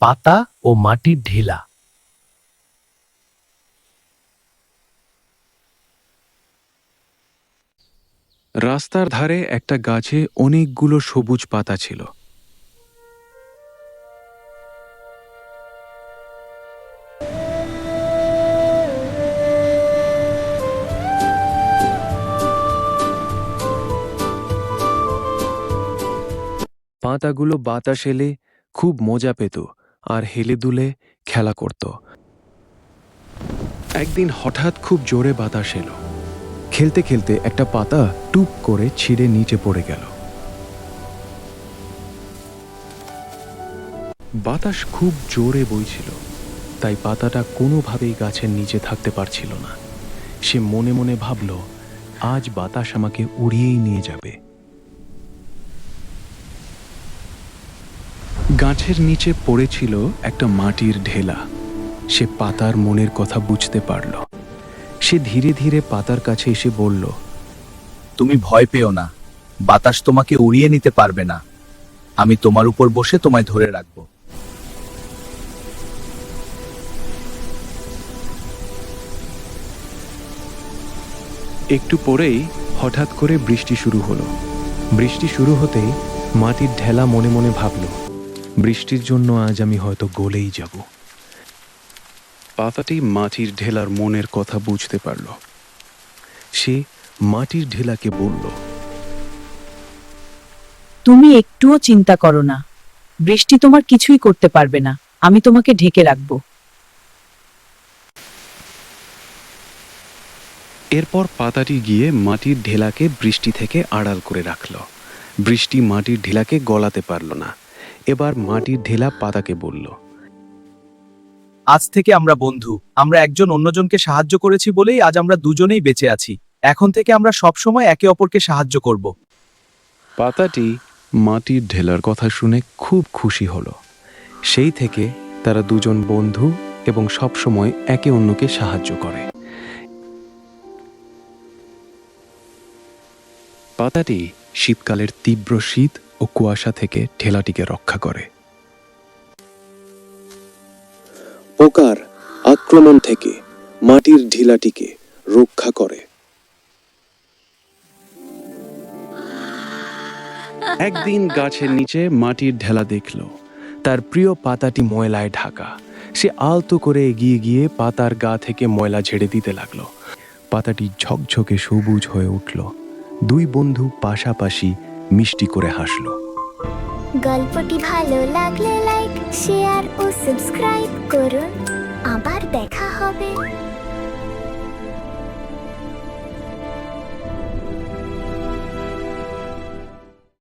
পাতা ও মাটির ঢেলা। রাস্তার ধারে একটা গাছে অনেকগুলো সবুজ পাতা ছিল। পাতাগুলো বাতাস এলে খুব মজা পেত আর হেলে দুলে খেলা করত। একদিন হঠাৎ খুব জোরে বাতাস এলো। খেলতে খেলতে একটা পাতা টুপ করে ছিঁড়ে নিচে পড়ে গেল। বাতাস খুব জোরে বইছিল, তাই পাতাটা কোনোভাবেই গাছের নিচে থাকতে পারছিল না। সে মনে মনে ভাবল, আজ বাতাস আমাকে উড়িয়েই নিয়ে যাবে। গাছের নিচে পড়েছিল একটা মাটির ঢেলা। সে পাতার মনের কথা বুঝতে পারল। সে ধীরে ধীরে পাতার কাছে এসে বলল, তুমি ভয় পেও না, বাতাস তোমাকে উড়িয়ে নিতে পারবে না। আমি তোমার উপর বসে তোমায় ধরে রাখব। একটু পরেই হঠাৎ করে বৃষ্টি শুরু হলো। বৃষ্টি শুরু হতেই মাটির ঢেলা মনে মনে ভাবল, বৃষ্টির জন্য আজ আমি হয়তো গলেই যাব। পাতাটি মাটির ঢেলার মনের কথা বুঝতে পারল। সে মাটির ঢেলাকে বলল, তুমি একটুও চিন্তা করো না, বৃষ্টি তোমার কিছুই করতে পারবে না। আমি তোমাকে ঢেকে রাখব। এরপর পাতাটি গিয়ে মাটির ঢেলাকে বৃষ্টি থেকে আড়াল করে রাখল। বৃষ্টি মাটির ঢেলাকে গলাতে পারল না। এবার মাটির ঢেলা পাতাকে বলল, আজ থেকে আমরা বন্ধু। আমরা একজন অন্যজনকে সাহায্য করেছি বলেই আজ আমরা দুজনেই বেঁচে আছি। এখন থেকে আমরা সব সময় একে অপরকে সাহায্য করব। পাতাটি মাটির ঢেলার কথা শুনে খুব খুশি হলো। সেই থেকে তারা দুজন বন্ধু এবং সবসময় একে অন্যকে সাহায্য করে। পাতাটি শীতকালের তীব্র শীত ও কুয়াশা থেকে ঢেলাটিকে রক্ষা করে। পোকার আক্রমণ থেকে মাটির ঢেলাটিকে রক্ষা করে। একদিন গাছের নিচে মাটির ঢেলা দেখল তার প্রিয় পাতাটি ময়লায় ঢাকা। সে আলতো করে এগিয়ে গিয়ে পাতার গা থেকে ময়লা ঝেড়ে দিতে লাগলো। পাতাটি ঝকঝকে সবুজ হয়ে উঠল। দুই বন্ধু পাশাপাশি মিষ্টি করে হাসল। গল্পটি ভালো লাগলে লাইক, শেয়ার ও সাবস্ক্রাইব করুন।